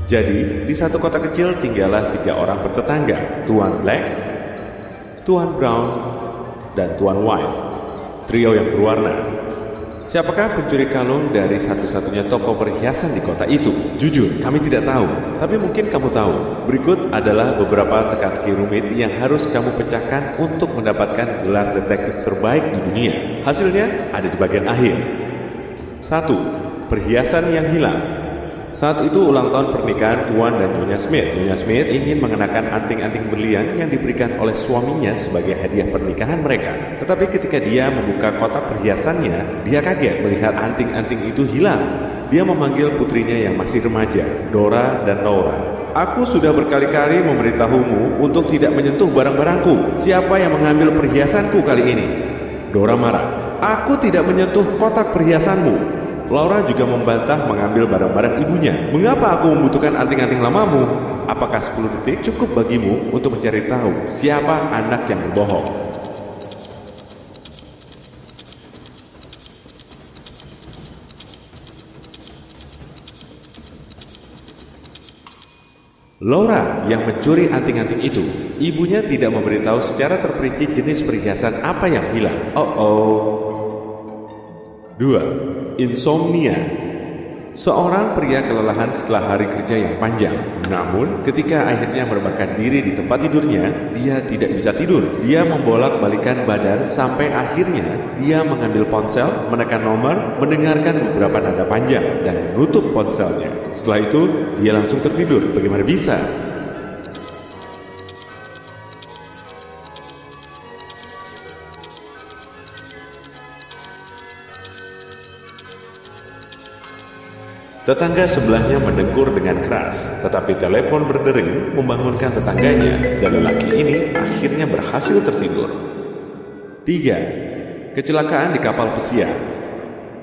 Jadi, di satu kota kecil tinggallah 3 orang bertetangga, Tuan Black, Tuan Brown, dan Tuan White, trio yang berwarna. Siapakah pencuri kalung dari satu-satunya toko perhiasan di kota itu? Jujur, kami tidak tahu, tapi mungkin kamu tahu. Berikut adalah beberapa teka-teki rumit yang harus kamu pecahkan untuk mendapatkan gelar detektif terbaik di dunia. Hasilnya ada di bagian akhir. 1. Perhiasan yang hilang. Saat itu ulang tahun pernikahan Tuan dan Nyonya Smith. Nyonya Smith ingin mengenakan anting-anting berlian yang diberikan oleh suaminya sebagai hadiah pernikahan mereka. Tetapi ketika dia membuka kotak perhiasannya, dia kaget melihat anting-anting itu hilang. Dia memanggil putrinya yang masih remaja, Dora dan Laura. Aku sudah berkali-kali memberitahumu untuk tidak menyentuh barang-barangku. Siapa yang mengambil perhiasanku kali ini? Dora marah. Aku tidak menyentuh kotak perhiasanmu. Laura juga membantah mengambil barang-barang ibunya. Mengapa aku membutuhkan anting-anting lamamu? Apakah 10 detik cukup bagimu untuk mencari tahu siapa anak yang berbohong? Laura yang mencuri anting-anting itu. Ibunya tidak memberitahu secara terperinci jenis perhiasan apa yang hilang. 2. Insomnia. Seorang pria kelelahan setelah hari kerja yang panjang. Namun, ketika akhirnya merebahkan diri di tempat tidurnya, dia tidak bisa tidur. Dia membolak-balikan badan sampai akhirnya dia mengambil ponsel, menekan nomor, mendengarkan beberapa nada panjang, dan menutup ponselnya. Setelah itu, dia langsung tertidur. Bagaimana bisa? Tetangga sebelahnya mendengkur dengan keras, tetapi telepon berdering membangunkan tetangganya, dan lelaki ini akhirnya berhasil tertidur. 3. Kecelakaan di kapal pesiar.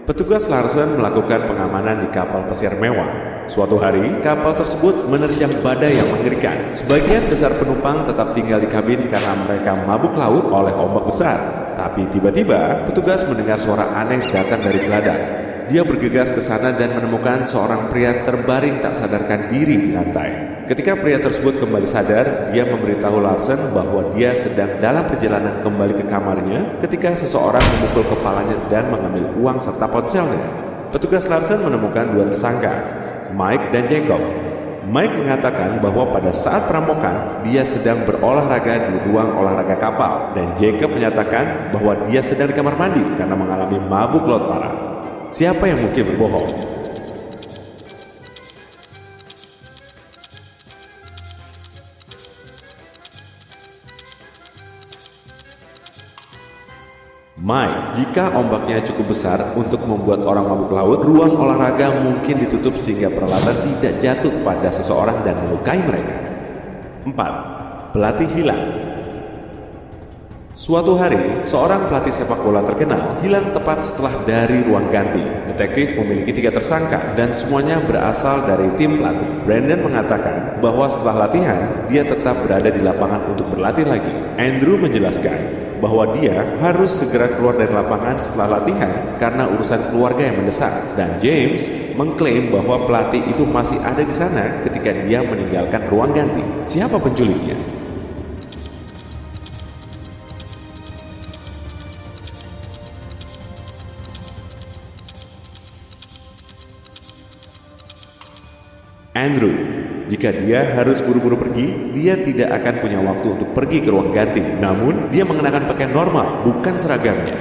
Petugas Larsen melakukan pengamanan di kapal pesiar mewah. Suatu hari, kapal tersebut menerjang badai yang mengerikan. Sebagian besar penumpang tetap tinggal di kabin karena mereka mabuk laut oleh ombak besar. Tapi tiba-tiba, petugas mendengar suara aneh datang dari geladak. Dia bergegas ke sana dan menemukan seorang pria terbaring tak sadarkan diri di lantai. Ketika pria tersebut kembali sadar, dia memberitahu Larsen bahwa dia sedang dalam perjalanan kembali ke kamarnya ketika seseorang memukul kepalanya dan mengambil uang serta ponselnya. Petugas Larsen menemukan 2 tersangka, Mike dan Jacob. Mike mengatakan bahwa pada saat perampokan, dia sedang berolahraga di ruang olahraga kapal, dan Jacob menyatakan bahwa dia sedang di kamar mandi karena mengalami mabuk laut parah. Siapa yang mungkin berbohong? Mike, jika ombaknya cukup besar untuk membuat orang mabuk laut, ruang olahraga mungkin ditutup sehingga peralatan tidak jatuh pada seseorang dan melukai mereka. 4. Pelatih hilang. Suatu hari, seorang pelatih sepak bola terkenal hilang tepat setelah dari ruang ganti. Detektif memiliki 3 tersangka dan semuanya berasal dari tim pelatih. Brandon mengatakan bahwa setelah latihan, dia tetap berada di lapangan untuk berlatih lagi. Andrew menjelaskan bahwa dia harus segera keluar dari lapangan setelah latihan karena urusan keluarga yang mendesak. Dan James mengklaim bahwa pelatih itu masih ada di sana ketika dia meninggalkan ruang ganti. Siapa penculiknya? Andrew. Jika dia harus buru-buru pergi, dia tidak akan punya waktu untuk pergi ke ruang ganti. Namun, dia mengenakan pakaian normal, bukan seragamnya.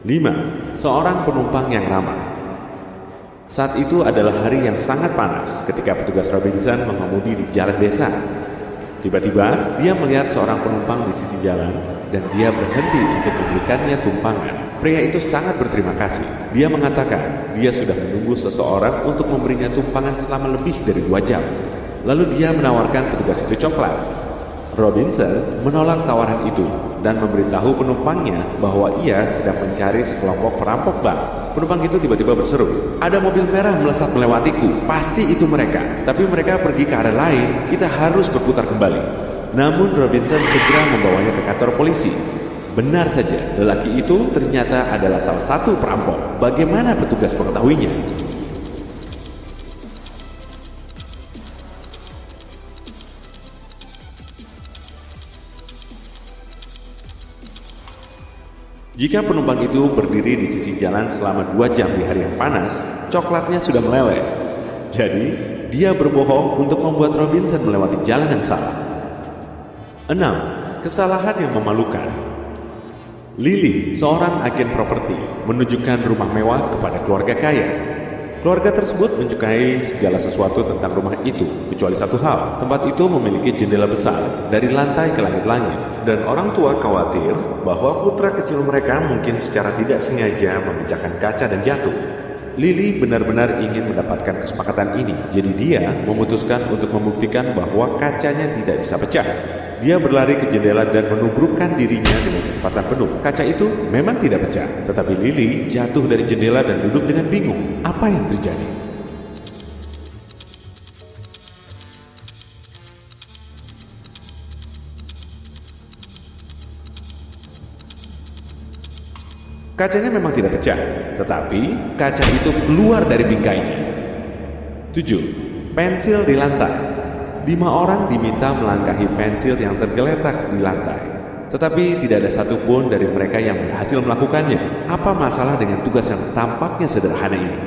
5. Seorang penumpang yang ramah. Saat itu adalah hari yang sangat panas ketika petugas Robinson mengemudi di jalan desa. Tiba-tiba, dia melihat seorang penumpang di sisi jalan dan dia berhenti untuk memberikannya tumpangan. Pria itu sangat berterima kasih. Dia mengatakan dia sudah menunggu seseorang untuk memberinya tumpangan selama lebih dari 2 jam. Lalu dia menawarkan petugas itu coklat. Robinson menolak tawaran itu dan memberitahu penumpangnya bahwa ia sedang mencari sekelompok perampok bank. Penumpang itu tiba-tiba berseru, "Ada mobil merah melesat melewatiku, pasti itu mereka. Tapi mereka pergi ke arah lain, kita harus berputar kembali." Namun Robinson segera membawanya ke kantor polisi. Benar saja, lelaki itu ternyata adalah salah satu perampok. Bagaimana petugas mengetahuinya? Jika penumpang itu berdiri di sisi jalan selama 2 jam di hari yang panas, coklatnya sudah meleleh. Jadi, dia berbohong untuk membuat Robinson melewati jalan yang salah. 6. Kesalahan yang memalukan. Lily, seorang agen properti, menunjukkan rumah mewah kepada keluarga kaya. Keluarga tersebut menyukai segala sesuatu tentang rumah itu, kecuali satu hal. Tempat itu memiliki jendela besar dari lantai ke langit-langit. Dan orang tua khawatir bahwa putra kecil mereka mungkin secara tidak sengaja memecahkan kaca dan jatuh. Lily benar-benar ingin mendapatkan kesepakatan ini. Jadi dia memutuskan untuk membuktikan bahwa kacanya tidak bisa pecah. Dia berlari ke jendela dan menubrukkan dirinya dengan kecepatan penuh. Kaca itu memang tidak pecah, tetapi Lily jatuh dari jendela dan duduk dengan bingung. Apa yang terjadi? Kacanya memang tidak pecah, tetapi kaca itu keluar dari bingkainya. 7. Pensil di lantai. 5 orang diminta melangkahi pensil yang tergeletak di lantai. Tetapi tidak ada satupun dari mereka yang berhasil melakukannya. Apa masalah dengan tugas yang tampaknya sederhana ini?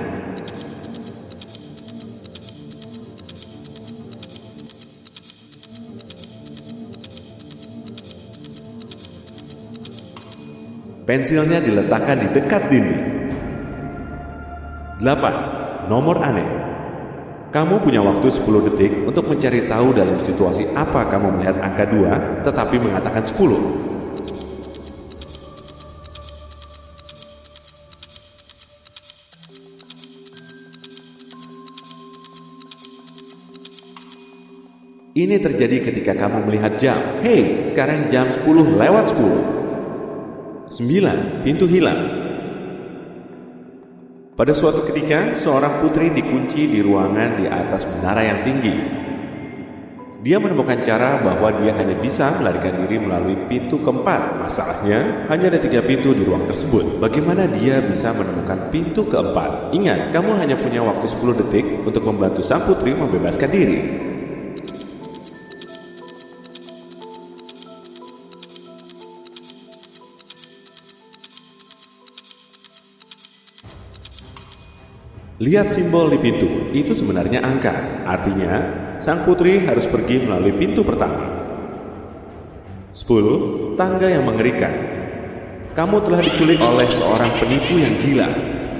Pensilnya diletakkan di dekat dinding. 8. Nomor aneh. Kamu punya waktu 10 detik untuk mencari tahu dalam situasi apa kamu melihat angka 2 tetapi mengatakan 10. Ini terjadi ketika kamu melihat jam. Hei, sekarang jam 10 lewat 10. 9. Pintu hilang. Pada suatu ketika, seorang putri dikunci di ruangan di atas menara yang tinggi. Dia menemukan cara bahwa dia hanya bisa melarikan diri melalui pintu keempat. Masalahnya, hanya ada 3 pintu di ruang tersebut. Bagaimana dia bisa menemukan pintu keempat? Ingat, kamu hanya punya waktu 10 detik untuk membantu sang putri membebaskan diri. Lihat simbol di pintu, itu sebenarnya angka. Artinya, sang putri harus pergi melalui pintu pertama. 10. Tangga yang mengerikan. Kamu telah diculik oleh seorang penipu yang gila.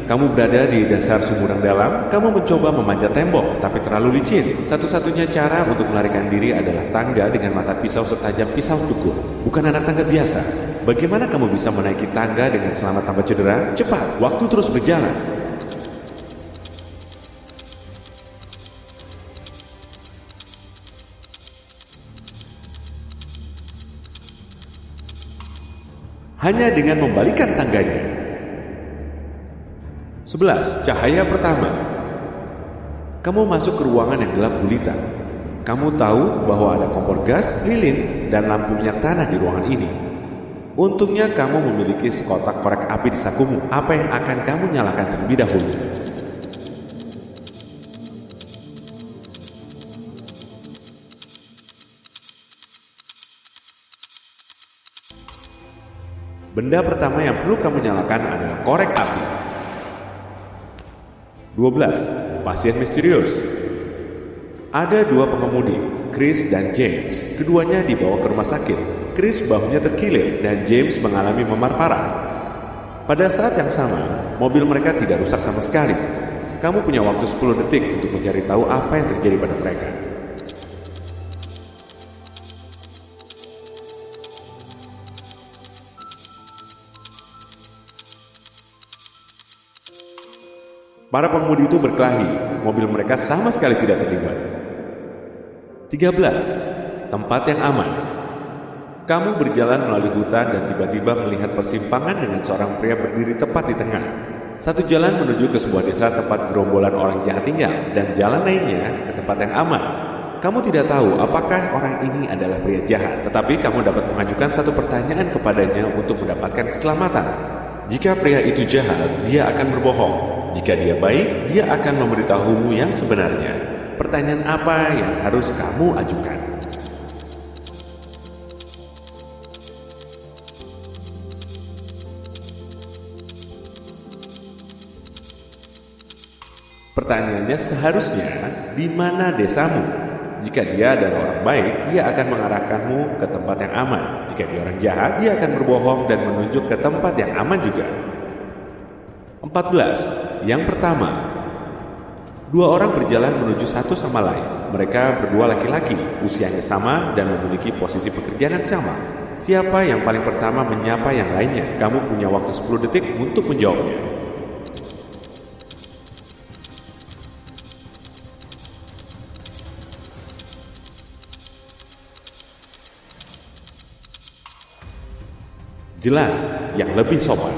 Kamu berada di dasar sumur yang dalam, kamu mencoba memanjat tembok, tapi terlalu licin. Satu-satunya cara untuk melarikan diri adalah tangga dengan mata pisau setajam pisau cukur. Bukan anak tangga biasa. Bagaimana kamu bisa menaiki tangga dengan selamat tanpa cedera? Cepat, waktu terus berjalan. Hanya dengan membalikkan tangganya. 11. Cahaya pertama. Kamu masuk ke ruangan yang gelap gulita. Kamu tahu bahwa ada kompor gas, lilin, dan lampu minyak tanah di ruangan ini. Untungnya kamu memiliki sekotak korek api di sakumu. Apa yang akan kamu nyalakan terlebih dahulu? Benda pertama yang perlu kamu nyalakan adalah korek api. 12. Pasien misterius. Ada 2 pengemudi, Chris dan James. Keduanya dibawa ke rumah sakit. Chris bahunya terkilir dan James mengalami memar parah. Pada saat yang sama, mobil mereka tidak rusak sama sekali. Kamu punya waktu 10 detik untuk mencari tahu apa yang terjadi pada mereka. Para pengemudi itu berkelahi, mobil mereka sama sekali tidak terlibat. 13. Tempat yang aman. Kamu berjalan melalui hutan dan tiba-tiba melihat persimpangan dengan seorang pria berdiri tepat di tengah. Satu jalan menuju ke sebuah desa tempat gerombolan orang jahat tinggal, dan jalan lainnya ke tempat yang aman. Kamu tidak tahu apakah orang ini adalah pria jahat, tetapi kamu dapat mengajukan satu pertanyaan kepadanya untuk mendapatkan keselamatan. Jika pria itu jahat, dia akan berbohong. Jika dia baik, dia akan memberitahumu yang sebenarnya. Pertanyaan apa yang harus kamu ajukan? Pertanyaannya seharusnya, di mana desamu? Jika dia adalah orang baik, dia akan mengarahkanmu ke tempat yang aman. Jika dia orang jahat, dia akan berbohong dan menunjuk ke tempat yang aman juga. 14. Yang pertama, dua orang berjalan menuju satu sama lain. Mereka berdua laki-laki, usianya sama dan memiliki posisi pekerjaan yang sama. Siapa yang paling pertama menyapa yang lainnya? Kamu punya waktu 10 detik untuk menjawabnya. Jelas, yang lebih sopan.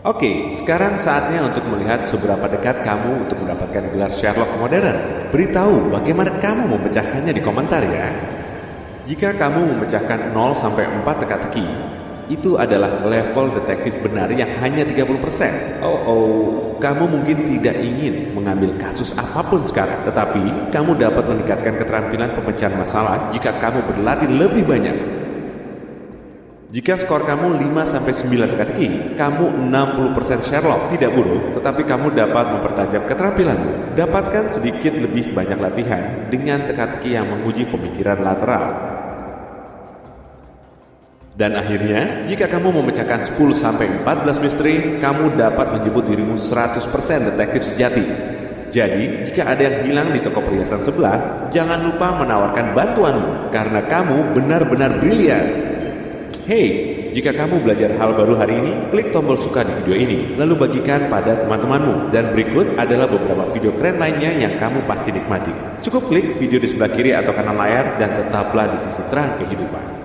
Oke, sekarang saatnya untuk melihat seberapa dekat kamu untuk mendapatkan gelar Sherlock modern. Beritahu bagaimana kamu memecahkannya di komentar ya. Jika kamu memecahkan 0 sampai 4 teka-teki, itu adalah level detektif benar yang hanya 30%. Kamu mungkin tidak ingin mengambil kasus apapun sekarang, tetapi kamu dapat meningkatkan keterampilan pemecahan masalah jika kamu berlatih lebih banyak. Jika skor kamu 5-9 teka-teki, kamu 60% Sherlock. Tidak buruk, tetapi kamu dapat mempertajam keterampilanmu. Dapatkan sedikit lebih banyak latihan dengan teka-teki yang menguji pemikiran lateral. Dan akhirnya, jika kamu memecahkan 10-14 misteri, kamu dapat menyebut dirimu 100% detektif sejati. Jadi, jika ada yang hilang di toko perhiasan sebelah, jangan lupa menawarkan bantuanmu, karena kamu benar-benar brilian. Hey, jika kamu belajar hal baru hari ini, klik tombol suka di video ini, lalu bagikan pada teman-temanmu. Dan berikut adalah beberapa video keren lainnya yang kamu pasti nikmati. Cukup klik video di sebelah kiri atau kanan layar dan tetaplah di sisi terang kehidupan.